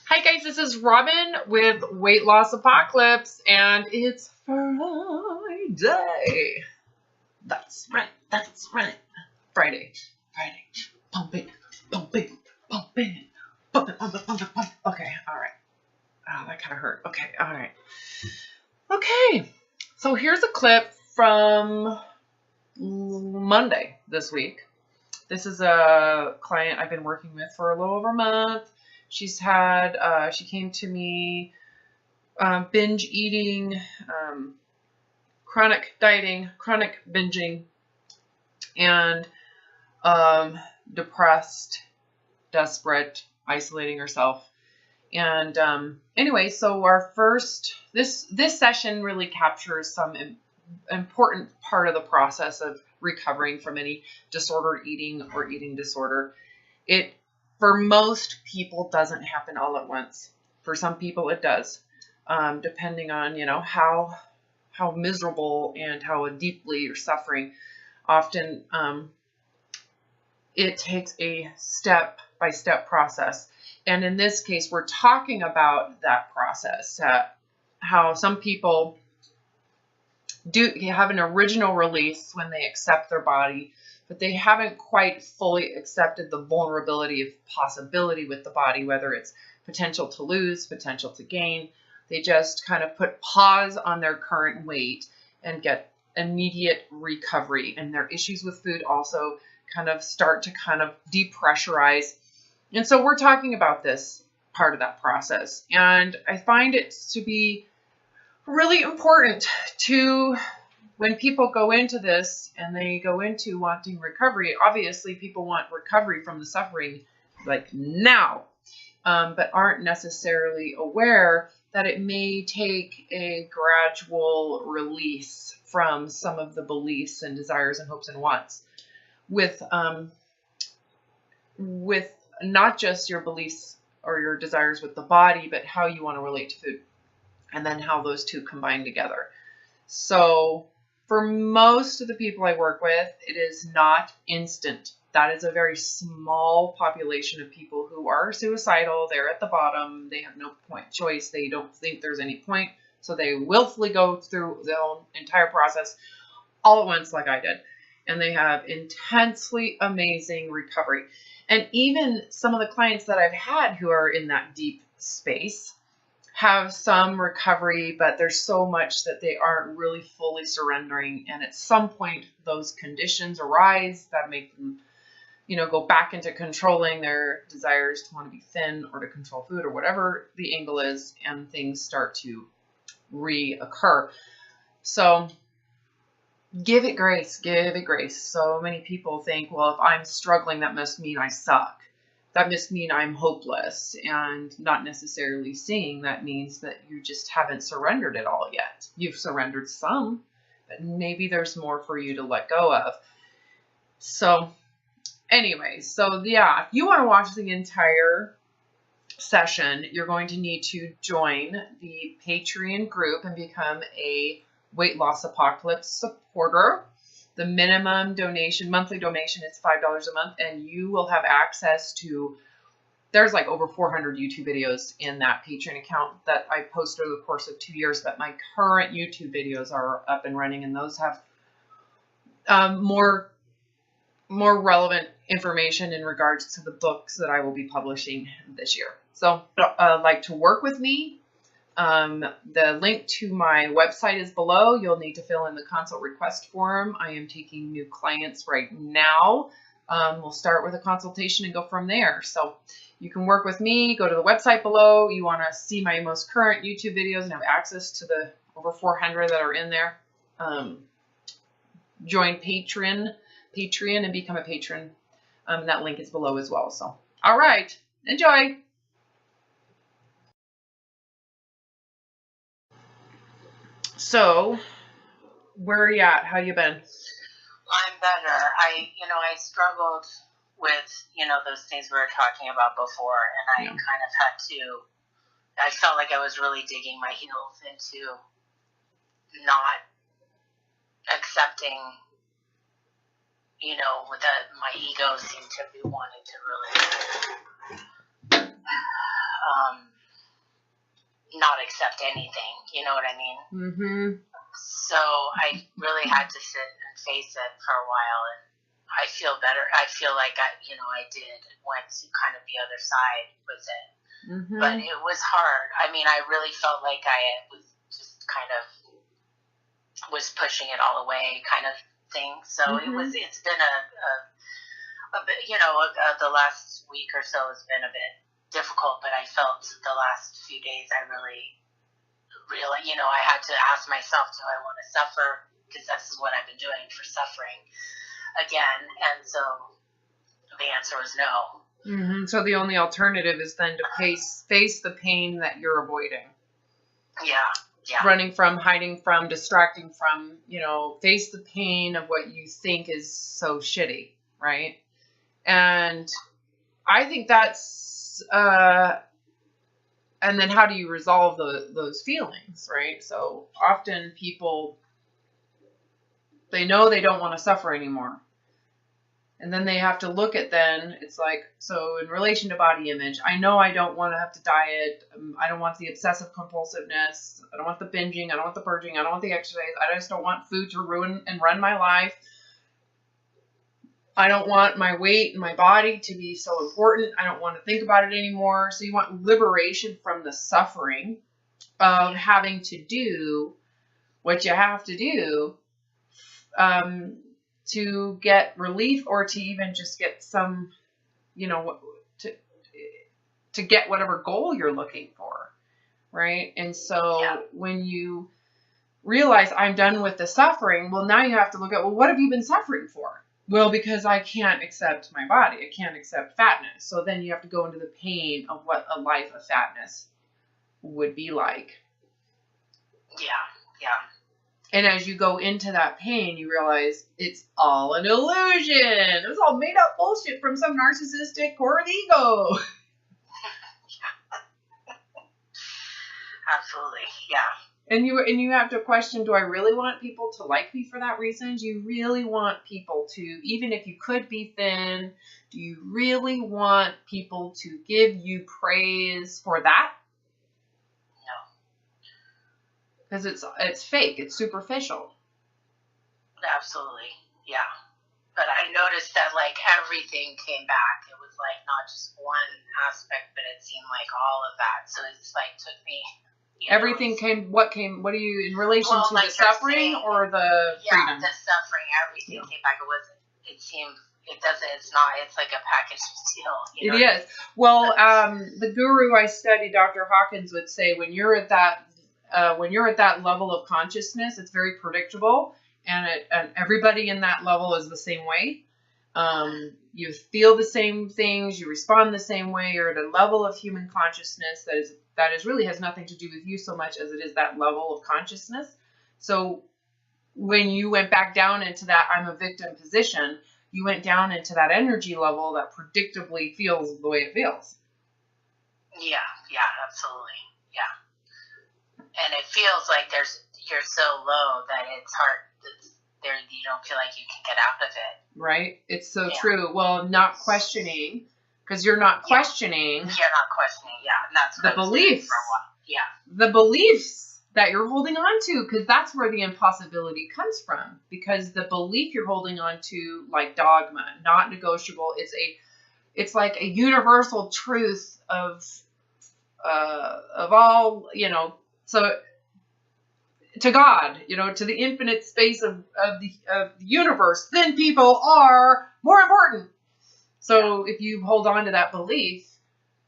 Hi guys, this is Robin with Weight Loss Apocalypse, and it's Friday. That's right, Friday. Pump it. Okay, alright. Oh, that kind of hurt. Okay, alright. Okay, so here's a clip from Monday this week. This is a client I've been working with for a little over a month. She's had, she came to me, binge eating, chronic dieting, chronic binging, and depressed, desperate, isolating herself. And anyway, so our this session really captures some important part of the process of recovering from any disordered eating or eating disorder. It, for most people, doesn't happen all at once. For some people it does, depending on, how miserable and how deeply you're suffering. Often it takes a step-by-step process. And in this case, we're talking about that process, how some people do have an original release when they accept their body, but they haven't quite fully accepted the vulnerability of possibility with the body, whether it's potential to lose, potential to gain. They just kind of put pause on their current weight and get immediate recovery. And their issues with food also kind of start to kind of depressurize. And so we're talking about this part of that process. And I find it to be really important to, when people go into this and they go into wanting recovery, obviously people want recovery from the suffering like now, but aren't necessarily aware that it may take a gradual release from some of the beliefs and desires and hopes and wants with not just your beliefs or your desires with the body, but how you want to relate to food, and then how those two combine together. So for most of the people I work with, it is not instant. That is a very small population of people who are suicidal. They're at the bottom. They have no choice. They don't think there's any point. So they willfully go through the whole entire process all at once like I did. And they have intensely amazing recovery. And even some of the clients that I've had who are in that deep space have some recovery, but there's so much that they aren't really fully surrendering. And at some point, those conditions arise that make them, go back into controlling their desires to want to be thin or to control food or whatever the angle is, and things start to reoccur. So give it grace, give it grace. So many people think, well, if I'm struggling, that must mean I suck. That must mean I'm hopeless, and not necessarily seeing that means that you just haven't surrendered it all yet. You've surrendered some, but maybe there's more for you to let go of. So anyway, so yeah, if you want to watch the entire session, you're going to need to join the Patreon group and become a Weight Loss Apocalypse supporter. The minimum donation, monthly donation, is $5 a month, and you will have access to, there's like over 400 YouTube videos in that Patreon account that I post over the course of 2 years, but my current YouTube videos are up and running, and those have more relevant information in regards to the books that I will be publishing this year. So like to work with me, the link to my website is below. You'll need to fill in the consult request form. I am taking new clients right now. We'll start with a consultation and go from there. So you can work with me. Go to the website below. You want to see my most current YouTube videos and have access to the over 400 that are in there. Join Patreon and become a patron. That link is below as well. So, all right, enjoy. So, where are you at? How you been? I'm better. I struggled with, those things we were talking about before, and I kind of had to, I felt like I was really digging my heels into not accepting, that my ego seemed to be wanting to really know what I mean? Mm-hmm. So I really had to sit and face it for a while, and I feel better. I feel like I went to kind of the other side with it. Mm-hmm. But it was hard. I mean, I really felt like I was just kind of was pushing it all away kind of thing. So it's been a bit, the last week or so has been a bit difficult, but I felt the last few days I really, I had to ask myself, do I want to suffer? Because this is what I've been doing for suffering again. And so the answer was no. Mm-hmm. So the only alternative is then to face the pain that you're avoiding. Yeah. Running from, hiding from, distracting from, face the pain of what you think is so shitty, right? And I think that's, and then how do you resolve those feelings, right? So often people, they know they don't want to suffer anymore. And then they have to look at it's like, so in relation to body image, I know I don't want to have to diet. I don't want the obsessive compulsiveness. I don't want the binging. I don't want the purging. I don't want the exercise. I just don't want food to ruin and run my life. I don't want my weight and my body to be so important. I don't want to think about it anymore. So you want liberation from the suffering of having to do what you have to do, to get relief, or to even just get some, to get whatever goal you're looking for, right? And so when you realize I'm done with the suffering, well, now you have to look at, well, what have you been suffering for? Well, because I can't accept my body. I can't accept fatness. So then you have to go into the pain of what a life of fatness would be like. Yeah. And as you go into that pain, you realize it's all an illusion. It was all made up bullshit from some narcissistic core of the ego. Absolutely, yeah. And you have to question, do I really want people to like me for that reason? Do you really want people to, even if you could be thin, do you really want people to give you praise for that? Because it's fake. It's superficial. Absolutely. Yeah. But I noticed that, like, everything came back. It was, like, not just one aspect, but it seemed like all of that. So it's, like, took me... Everything came... What do you... In relation to like the suffering or the freedom? Yeah, the suffering. Everything came back. It wasn't... It seemed... It doesn't... It's not... It's like a package deal. It is. Well, the guru I study, Dr. Hawkins, would say when you're at that level of consciousness, it's very predictable, and everybody in that level is the same way. You feel the same things, you respond the same way. You're at a level of human consciousness that is really has nothing to do with you so much as it is that level of consciousness. So when you went back down into that I'm a victim position, you went down into that energy level that predictably feels the way it feels. Yeah, absolutely. Yeah. And it feels like you're so low that it's hard. You don't feel like you can get out of it. Right? It's so true. Well, not questioning, because you're not questioning. You're not questioning, and that's the beliefs. For a while. Yeah. The beliefs that you're holding on to, because that's where the impossibility comes from. Because the belief you're holding on to, like dogma, not negotiable, it's like a universal truth of all, so to God, to the infinite space of the universe, then people are more important. So if you hold on to that belief,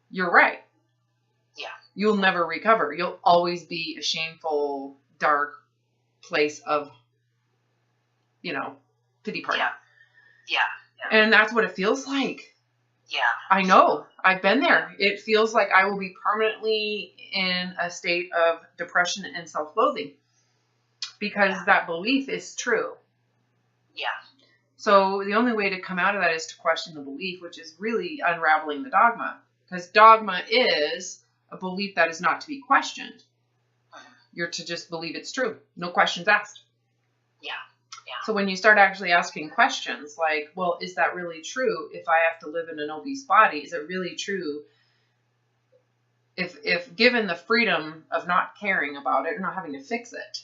you're right. Yeah. You'll never recover. You'll always be a shameful, dark place of, pity party. Yeah. And that's what it feels like. Yeah. I know. I've been there. It feels like I will be permanently in a state of depression and self-loathing because that belief is true. Yeah. So the only way to come out of that is to question the belief, which is really unraveling the dogma. Because dogma is a belief that is not to be questioned. You're to just believe it's true. No questions asked. Yeah. So when you start actually asking questions like, well, is that really true if I have to live in an obese body? Is it really true if given the freedom of not caring about it, or not having to fix it,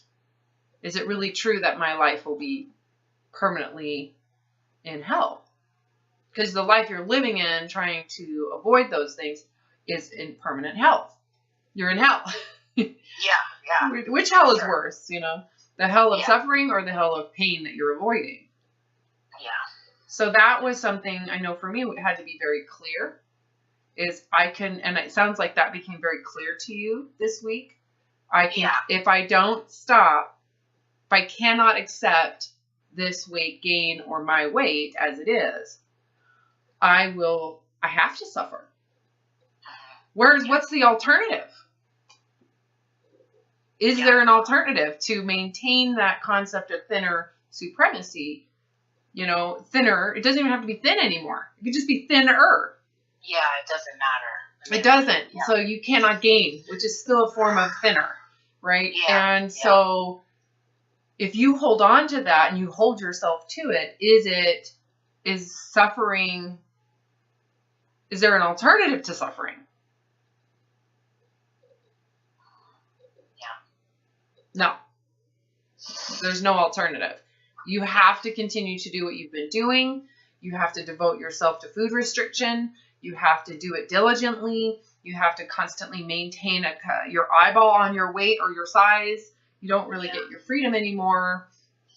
is it really true that my life will be permanently in hell? Because the life you're living in, trying to avoid those things, is in permanent hell. You're in hell. Yeah. Which hell is worse, the hell of suffering or the hell of pain that you're avoiding? Yeah. So that was something I know for me, it had to be very clear. And it sounds like that became very clear to you this week. If I don't stop, if I cannot accept this weight gain or my weight as it is, I have to suffer. What's the alternative? Is there an alternative to maintain that concept of thinner supremacy? Thinner, it doesn't even have to be thin anymore. It could just be thinner. Yeah, it doesn't matter. It doesn't. Yeah. So you cannot gain, which is still a form of thinner, right? Yeah. And so if you hold on to that and you hold yourself to it, is suffering, is there an alternative to suffering? No, there's no alternative. You have to continue to do what you've been doing. You have to devote yourself to food restriction. You have to do it diligently. You have to constantly maintain your eyeball on your weight or your size. You don't really get your freedom anymore.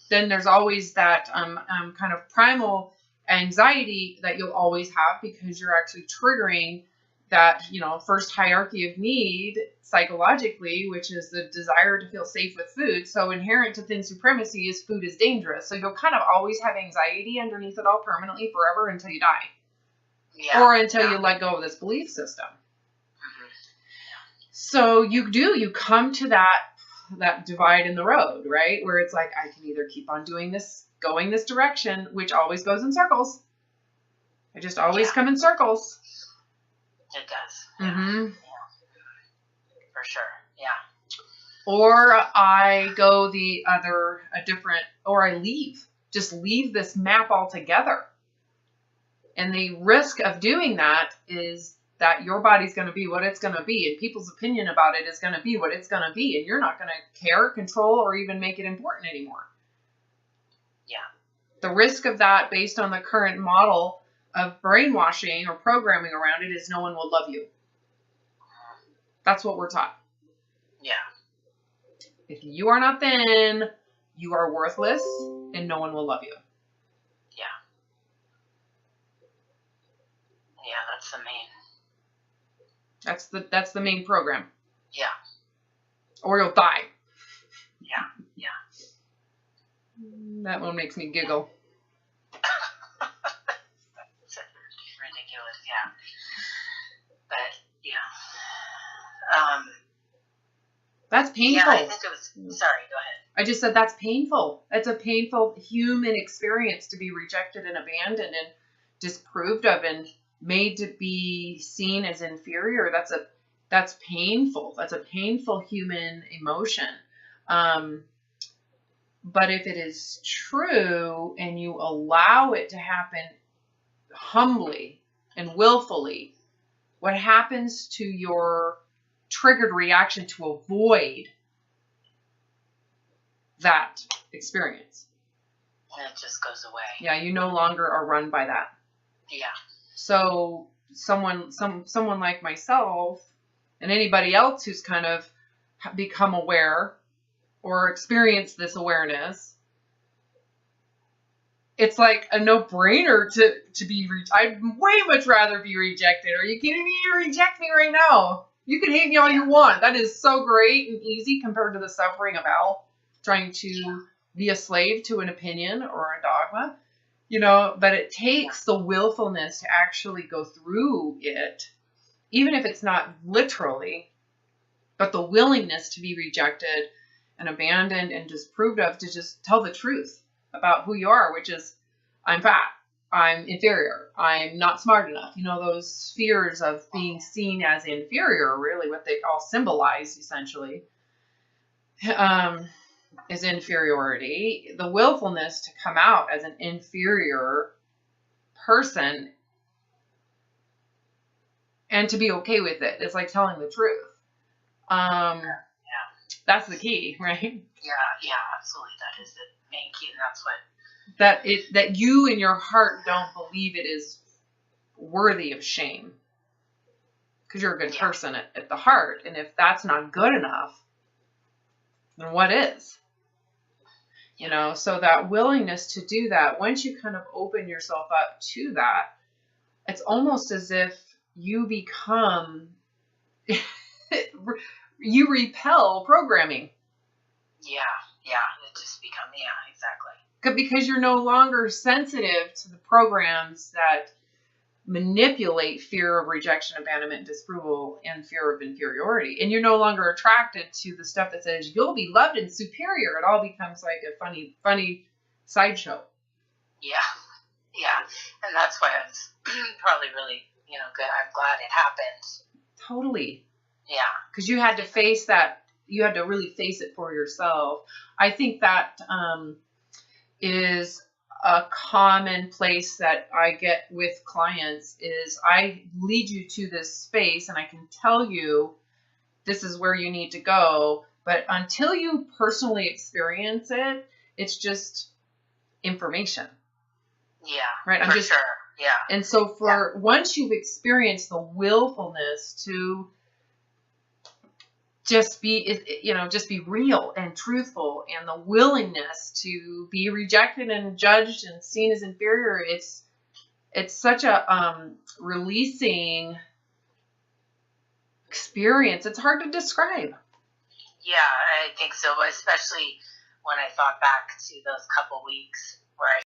Then there's always that kind of primal anxiety that you'll always have, because you're actually triggering that, first hierarchy of need psychologically, which is the desire to feel safe with food. So inherent to thin supremacy is food is dangerous. So you'll kind of always have anxiety underneath it all permanently forever until you die. Yeah. Or until you let go of this belief system. Mm-hmm. So you come to that divide in the road, right? Where it's like, I can either keep on doing this, going this direction, which always goes in circles. I just always come in circles. It does. Mm-hmm. Yeah. For sure. Yeah. Or I go or I just leave this map altogether. And the risk of doing that is that your body's going to be what it's going to be, and people's opinion about it is going to be what it's going to be, and you're not going to care, control, or even make it important anymore. Yeah. The risk of that, based on the current model of brainwashing or programming around it, is no one will love you. That's what we're taught. Yeah. If you are not thin, you are worthless, and no one will love you. Yeah. Yeah, that's the main. That's the main program. Yeah. Or you'll die. Yeah. Yeah. That one makes me giggle. Ridiculous, yeah. But yeah. That's painful. Yeah, I think it was. Sorry, go ahead. I just said that's painful. It's a painful human experience to be rejected and abandoned and disapproved of and made to be seen as inferior. That's painful. That's a painful human emotion. But if it is true and you allow it to happen humbly and willfully, what happens to your triggered reaction to avoid that experience? And it just goes away. Yeah, you no longer are run by that. Yeah. So someone like myself and anybody else who's kind of become aware or experienced this awareness, it's like a no-brainer to be I'd way much rather be rejected. Are you kidding me? You reject me right now. You can hate me all you want. That is so great and easy compared to the suffering of hell, trying to be a slave to an opinion or a dogma. But it takes the willfulness to actually go through it, even if it's not literally, but the willingness to be rejected and abandoned and disapproved of, to just tell the truth about who you are, which is, I'm fat, I'm inferior, I'm not smart enough. Those fears of being seen as inferior are really what they all symbolize, essentially, is inferiority. The willfulness to come out as an inferior person and to be okay with it. It's like telling the truth. That's the key, right? Yeah, absolutely. That is the main key, and that's what that you in your heart don't believe it is worthy of shame, because you're a good person at the heart, and if that's not good enough, then what is? You know, so that willingness to do that, once you kind of open yourself up to that, it's almost as if you become, you repel programming. Yeah, it just become, exactly. Because you're no longer sensitive to the programs that manipulate fear of rejection, abandonment, disapproval, and fear of inferiority. And you're no longer attracted to the stuff that says you'll be loved and superior. It all becomes like a funny sideshow. Yeah. And that's why I was probably really, good. I'm glad it happened. Totally. Yeah. Because you had to face that. You had to really face it for yourself. I think that is a common place that I get with clients is I lead you to this space and I can tell you this is where you need to go. But until you personally experience it, it's just information. Yeah. Right. For sure. Yeah. And so once you've experienced the willfulness to just be real and truthful, and the willingness to be rejected and judged and seen as inferior, it's such a releasing experience. It's hard to describe. Yeah, I think so, especially when I thought back to those couple weeks where I